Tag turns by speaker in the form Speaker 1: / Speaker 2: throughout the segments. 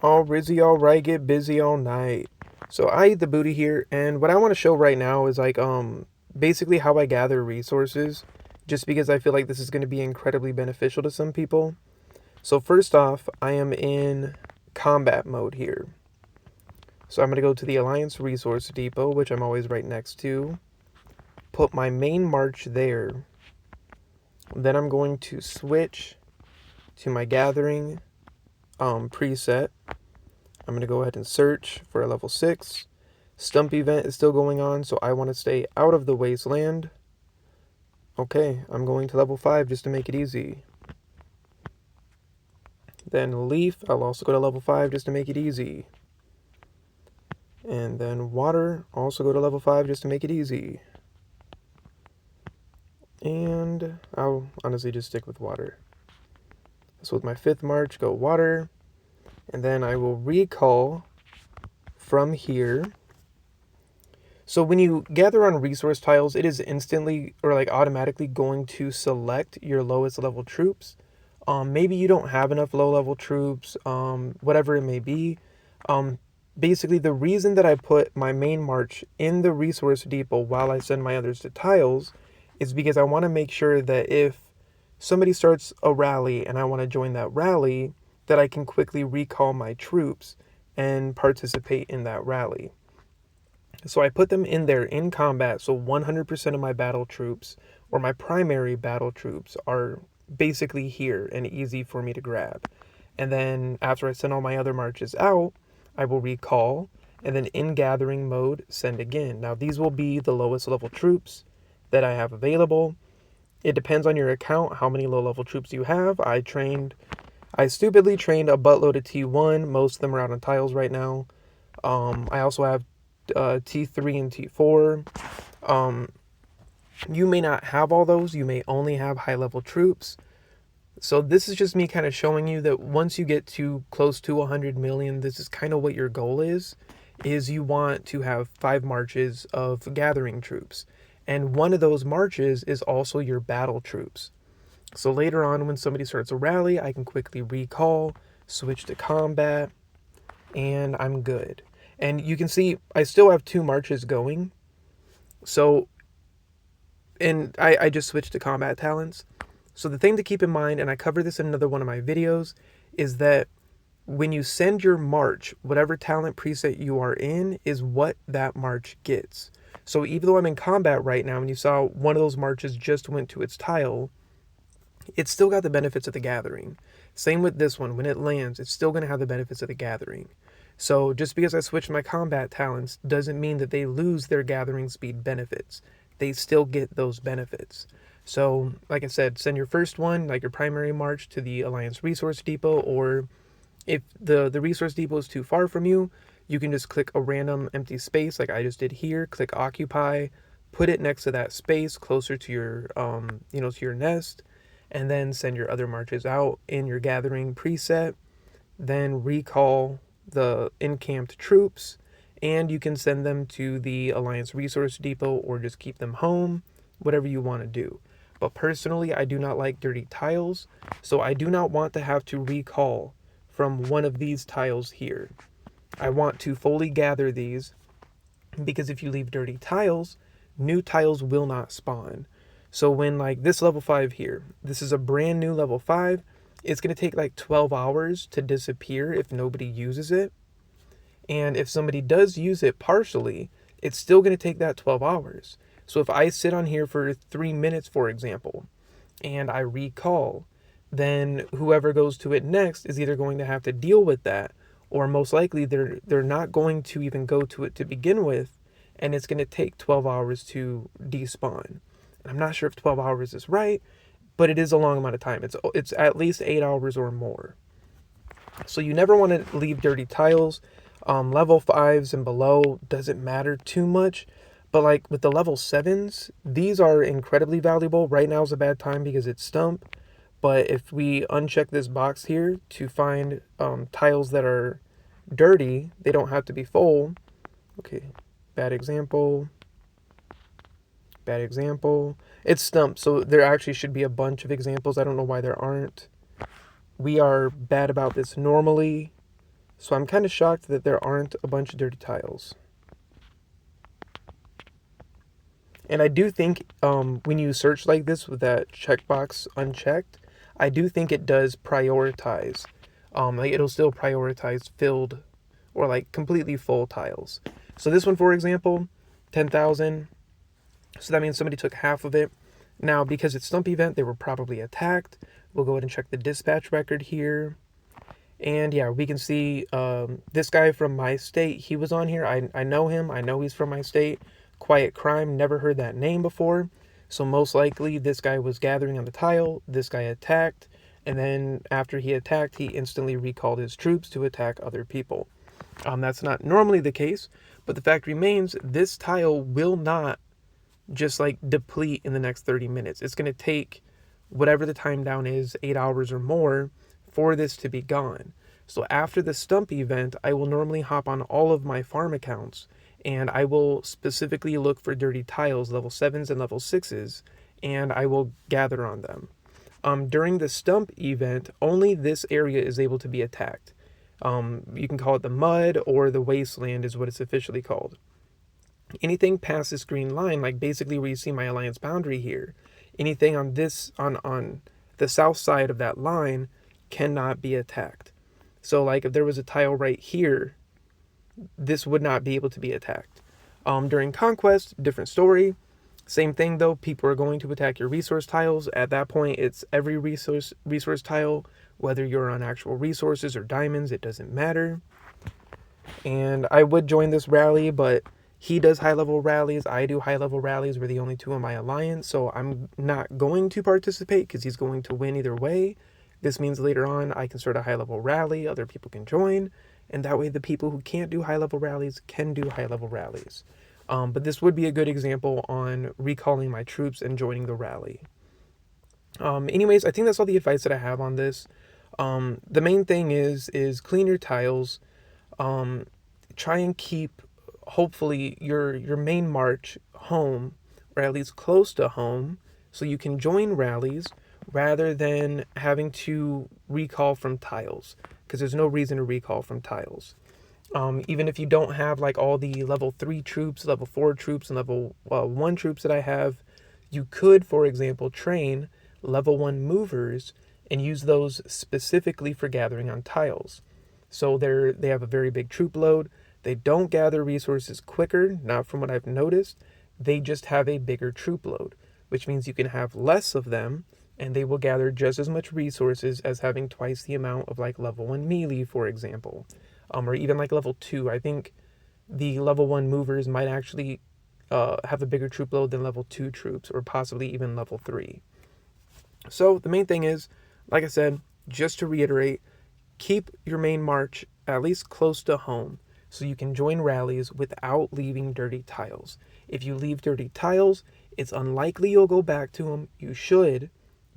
Speaker 1: All Rizzy, all right, get busy all night. So I eat the booty here, and what I want to show right now is basically how I gather resources, just because I feel like this is going to be incredibly beneficial to some people. So first off, I am in combat mode here. So I'm going to go to the Alliance Resource Depot, which I'm always right next to. Put my main march there. Then I'm going to switch to my gathering preset. I'm going to go ahead and search for a level 6. Stump event is still going on, so I want to stay out of the wasteland. Okay, I'm going to level 5 just to make it easy. Then leaf, I'll also go to level 5 just to make it easy. And then water, also go to level 5 just to make it easy. And I'll honestly just stick with water. So with my 5th march, go water. And then I will recall from here. So when you gather on resource tiles, it is instantly or automatically going to select your lowest level troops. Maybe you don't have enough low level troops, whatever it may be. Basically, the reason that I put my main march in the resource depot while I send my others to tiles is because I want to make sure that if somebody starts a rally and I want to join that rally, that I can quickly recall my troops and participate in that rally. So I put them in there in combat, so 100% of my battle troops, or my primary battle troops, are basically here and easy for me to grab. And then after I send all my other marches out, I will recall, and then in gathering mode, send again. Now these will be the lowest level troops that I have available. It depends on your account how many low level troops you have. I stupidly trained a buttload of T1. Most of them are out on tiles right now. I also have T3 and T4. You may not have all those. You may only have high level troops. So this is just me kind of showing you that once you get to close to 100 million, this is kind of what your goal is you want to have 5 marches of gathering troops. And one of those marches is also your battle troops. So later on, when somebody starts a rally, I can quickly recall, switch to combat, and I'm good. And you can see I still have 2 marches going. So, and I just switched to combat talents. So the thing to keep in mind, and I cover this in another one of my videos, is that when you send your march, whatever talent preset you are in is what that march gets. So even though I'm in combat right now, and you saw one of those marches just went to its tile, it's still got the benefits of the gathering. Same with this one. When it lands, it's still going to have the benefits of the gathering. So just because I switched my combat talents doesn't mean that they lose their gathering speed benefits. They still get those benefits. So like I said, send your first one, like your primary march, to the Alliance Resource Depot, or if the resource depot is too far from you, you can just click a random empty space like I just did here, click occupy, put it next to that space closer to your to your nest, and then send your other marches out in your gathering preset. Then recall the encamped troops, and you can send them to the Alliance Resource Depot or just keep them home, whatever you want to do. But personally, I do not like dirty tiles, so I do not want to have to recall from one of these tiles here. I want to fully gather these, because if you leave dirty tiles, new tiles will not spawn. So when like this level 5 here, this is a brand new level 5, it's going to take like 12 hours to disappear if nobody uses it. And if somebody does use it partially, it's still going to take that 12 hours. So if I sit on here for 3 minutes, for example, and I recall, then whoever goes to it next is either going to have to deal with that, or most likely they're not going to even go to it to begin with, and it's going to take 12 hours to despawn. And I'm not sure if 12 hours is right, but it is a long amount of time. It's at least 8 hours or more. So you never want to leave dirty tiles. Level 5s and below doesn't matter too much, but like with the level 7s, these are incredibly valuable. Right now is a bad time because it's stump, but if we uncheck this box here to find tiles that are dirty, they don't have to be full. Okay, bad example. Bad example. It's stump, so there actually should be a bunch of examples. I don't know why there aren't. We are bad about this normally, So I'm kind of shocked that there aren't a bunch of dirty tiles. And I do think when you search like this with that checkbox unchecked, I do think it does prioritize. Like it'll still prioritize filled or like completely full tiles. So this one, for example, 10,000. So that means somebody took half of it. Now, because it's stump event, they were probably attacked. We'll go ahead and check the dispatch record here. And yeah, we can see this guy from my state, he was on here. I know him. I know he's from my state. Quiet Crime, never heard that name before. So most likely this guy was gathering on the tile. This guy attacked. And then after he attacked, he instantly recalled his troops to attack other people. That's not normally the case, but the fact remains this tile will not just like deplete in the next 30 minutes. It's going to take whatever the time down is, 8 hours or more, for this to be gone. So after the stump event, I will normally hop on all of my farm accounts and I will specifically look for dirty tiles, level 7s and level 6s, and I will gather on them. During the stump event, only this area is able to be attacked. You can call it the mud or the wasteland is what it's officially called. Anything past this green line, like basically where you see my alliance boundary here, anything on this on the south side of that line cannot be attacked. So like if there was a tile right here, this would not be able to be attacked. During conquest, different story. Same thing though, people are going to attack your resource tiles. At that point, it's every resource tile, whether you're on actual resources or diamonds, it doesn't matter. And I would join this rally, but he does high-level rallies. I do high-level rallies. We're the only two in my alliance, so I'm not going to participate because he's going to win either way. This means later on I can start a high-level rally. Other people can join, and that way the people who can't do high-level rallies can do high-level rallies. But this would be a good example on recalling my troops and joining the rally. Anyways, I think that's all the advice that I have on this. The main thing is clean your tiles. Try and keep hopefully your main march home, or at least close to home, so you can join rallies rather than having to recall from tiles, because there's no reason to recall from tiles. Even if you don't have like all the level 3 troops, level 4 troops, and level 1 troops that I have, you could, for example, train level 1 movers and use those specifically for gathering on tiles. So they have a very big troop load. They don't gather resources quicker, not from what I've noticed. They just have a bigger troop load, which means you can have less of them, and they will gather just as much resources as having twice the amount of like level 1 melee, for example. Or even like level 2. I think the level 1 movers might actually have a bigger troop load than level 2 troops, or possibly even level 3. So the main thing is, like I said, just to reiterate, keep your main march at least close to home so you can join rallies without leaving dirty tiles. If you leave dirty tiles, it's unlikely you'll go back to them. You should,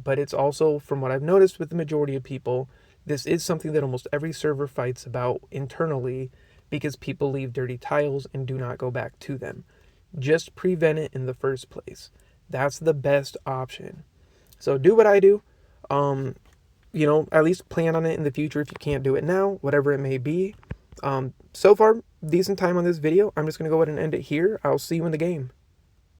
Speaker 1: but it's also, from what I've noticed with the majority of people, this is something that almost every server fights about internally because people leave dirty tiles and do not go back to them. Just prevent it in the first place. That's the best option. So do what I do. At least plan on it in the future if you can't do it now, whatever it may be. So far, decent time on this video. I'm just going to go ahead and end it here. I'll see you in the game.